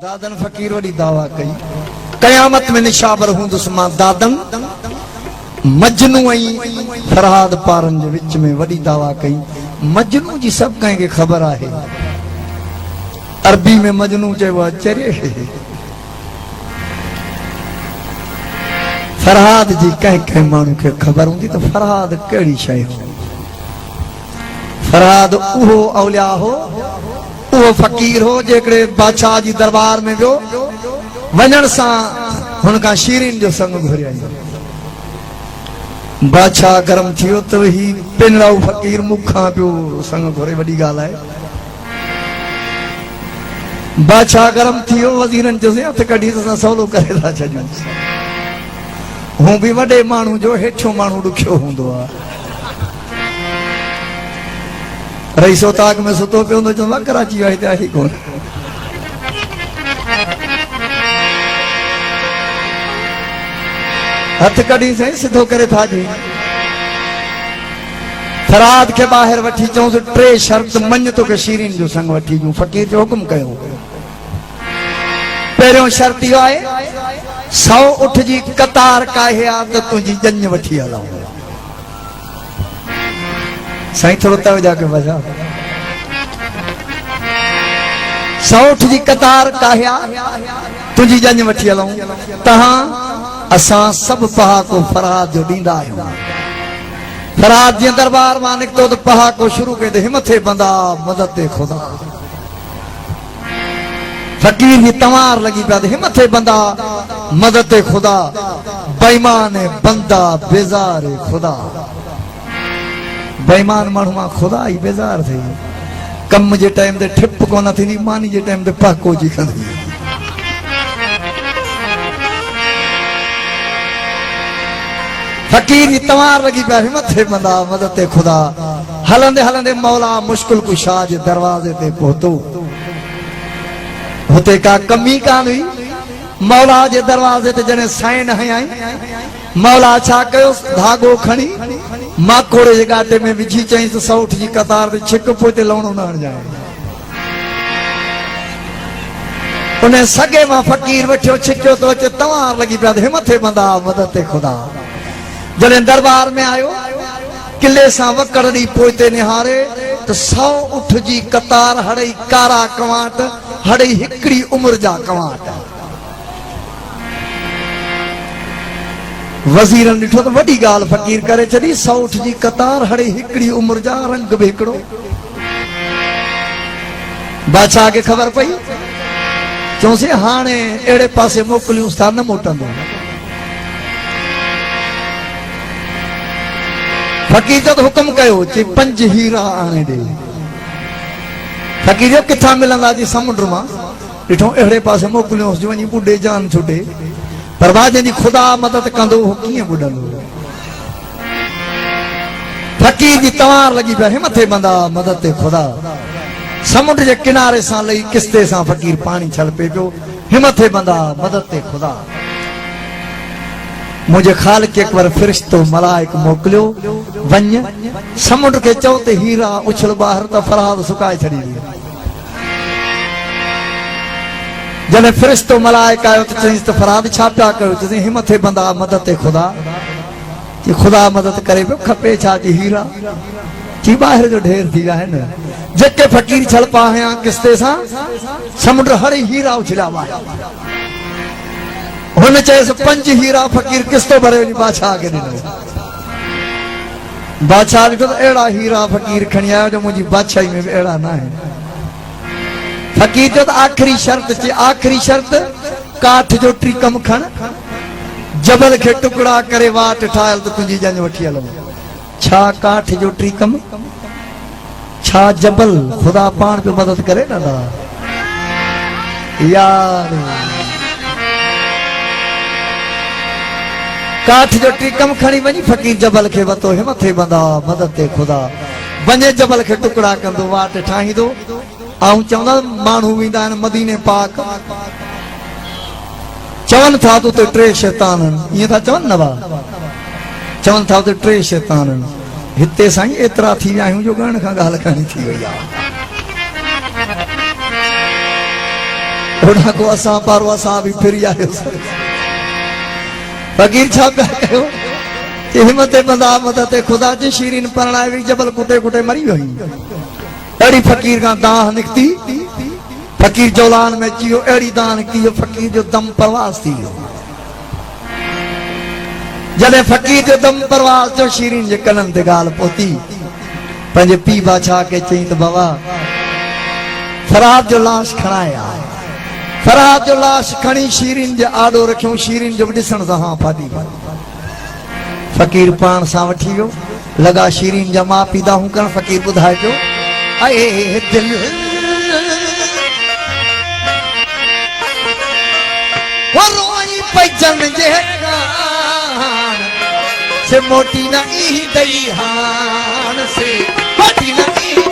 दादन फकीर वही दावा कई कयामत में निशाबर हूंदुस मां दादन मजनू फरहाद पारन जे विच में वही दावा कई। मजनू जी सब कंहिंखे ख़बर आहे। अरबी में मजनू चइबो चरे। फरहाद जी कंहिं माण्हू खे ख़बर हूंदी त फरहाद कहिड़ी शइ हो। फरहाद उहो औलिया हो, उहो फकीर हो जेकड़े बादशाह जी दरबार में वियो, वञण सां हुनखां शीरीन जो संग घुरियाई। बादशाह गरम थियो त ही पिनराऊ फकीर मुखां पियो संग घुरे, वॾी ॻाल्हि आहे। बादशाह गरम थियो, वज़ीरनि चयोसीं हथ कढी त असां सवलो करे था छॾियूं। हूं बि वॾे माण्हू जो हेठियों माण्हू ॾुखियो हूंदो आहे। रईसो ताक में सुतो पियो हूंदो, चवंदो कराची विया हिते आहे कोन। हथ कढी साईं सिधो करे था ॾे। फरहाद खे ॿाहिरि वठी चऊंसि टे शर्त मञ तोखे शीरीन जो संग वठी ॾियूं। फ़कीर जो हुकुम कयो। पहिरियों शर्त इहो आहे 100 उठ जी कतार काहे आ त तुंहिंजी ॼञ वठी हलां। साईं थोरो तवजा के बजा। 100 उठ जी कतार काहे आ तुंहिंजी ॼञ वठी हलां। तहां असां सभु पहाको फरहाद जो ॾींदा आहियूं। फरहाद जे दरबार मां निकितो त पहाको शुरू कयो त हिमथे बंदा मदद ते खुदा। फकीर जी तवार लगी पिया त हिमथे बंदा मदद ते खुदा। बेईमान बंदा बेज़ार खुदा। बेईमान माण्हू मां खुदा ई बेज़ार थी। कम जे टाइम ते ठिप कोन थींदी, मानी जे टाइम ते पहाको जी कंदी। फकीर जी तवार लगी पिया हिमथे बंदा मदद ते खुदा। हलंदे हलंदे मौला मुश्किल कुशा जे दरवाजे ते पहुतो। हुते का कमी कान हुई। मौला जे दरवाजे ते जने साइन हयाई। मौला छा कयो, धागो खणी माकोड़े जे गाटे में विझी चईं 100 उठ जी कतार ते छिक पोइ लवणो न हणजाए। उन सगे मां फकीर वठियो, छिकियो तो अचे, तवार लगी पिया हिमथे बंदा मदद ते खुदा। जॾहिं दरबार में आयो, किले सां वकड़ ॾी पोइते निहारे त 100 उठ जी कतार हड़ई कारा कवाट, हड़ई हिकड़ी उम्र जा कवाट। वज़ीरन ॾिठो त वॾी ॻाल्हि फकीर करे छॾी। 100 उठ जी कतार हड़ई हिकड़ी उम्र जा, रंग बि हिकिड़ो। बादशाह खे ख़बर पई, चयोसि हाणे अहिड़े पासे मोकिलियूंसि था, न मोटंदो। फकीर जो तो हुकुम कयो, चई 5 हीरा आणे ॾे। फकीर जो किथां मिलंदा जी? समुंड मां। ॾिठो अहिड़े पासे मोकिलियोसि जो वञी ॿुॾे जान छुटे। पर भाउ जंहिंजी खुदा मदद कंदो हो कीअं ॿुॾंदो? फकीर जी तवार लगी पिया हिमथे बंदा मदद ते खुदा। समुंड जे किनारे सां लही किस्ते सां फकीर पानी छलपे पियो, हिमथे बंदा मदद ते खुदा। मुझे खाल के एक बार फिरिश्तो मलाइक मोकिलियो, वञ समुंड के चओ ते हीरा उछल ॿाहिरि त फरहाद सुकाए छॾी। जॾहिं फिरिश्तो मलाइक आयो त चईंसि त फरहाद छा पिया कयो? चईं हिमथे बंदा मदद ते खुदा। चई खुदा मदद करे पियो, खपे छा? चई हीरा। चई ॿाहिरि जो ढेर थी विया आहिनि। जेके फकीर छलपा हया किस्ते सां, समुंड हड़ी हीरा उछलिया ॿाहिरि। हुन चयसि 5 हीरा। फकीर किस्तो भरे वञी बादशाह खे ॾिनो। बादशाह ॾिठो त अहिड़ा हीरा फकीर खणी आयो जो मुंहिंजी बादशाही में बि अहिड़ा न आहिनि। फकीर जो त आख़िरी शर्त चई, आख़िरी शर्त काठ जो ट्रीकम खण, जबल खे टुकड़ा करे वाट ठाहियल त तुंहिंजी ॼञ वठी हलूं। छा काठ जो ट्रीकम? छा जबल? खुदा पाण पे मदद करे न यार। काठ जो ट्रीकम खणी वञी फकीर जबल खे वतो, हिमथे बंदा मदद ते खुदा। वञे जबल खे टुकड़ा कंदो, वाट ठाहींदो। ऐं चवंदा माण्हू वेंदा आहिनि मदीने पाक, चवनि था त उते 3 शैतान आहिनि। ईअं था चवनि न भाउ? चवनि था उते 3 शैतान आहिनि। हिते साईं एतिरा थी विया आहियूं जो ॻण खां ॻाल्हि खणी थी वई आहे। उड़ा को असा पारो असा भी फिर आयो फकीर छा पिया कयो कि हिम्मत बंदा मदद खुदा जी शीरीन परणाए हुई जबल कुटे कुटे मरी वही अड़ी फकीर का दाह निकती फकीर जौलान में जियो अड़ी दाह निकती फकीर जो दम परवास थी जॾहिं फकीर जो दम परवास जो शीरीन जे कननि ते ॻाल्हि पहुती पंहिंजे पी बादशाह खे चई त बाबा फराद जो लाश खणाया फराद जो लाश खणी शीरीन जे आॾो रखियो शीरीन जो ॾिसण सां हा फादी फकीर पाण सां वठी वियो लॻा शीरीन जा माउ पीउ दाहूं करण फकीर ॿुधाए पियो ऐं दिल रोई पैजन जे से मोटी न ई दई हान से मोटी न ई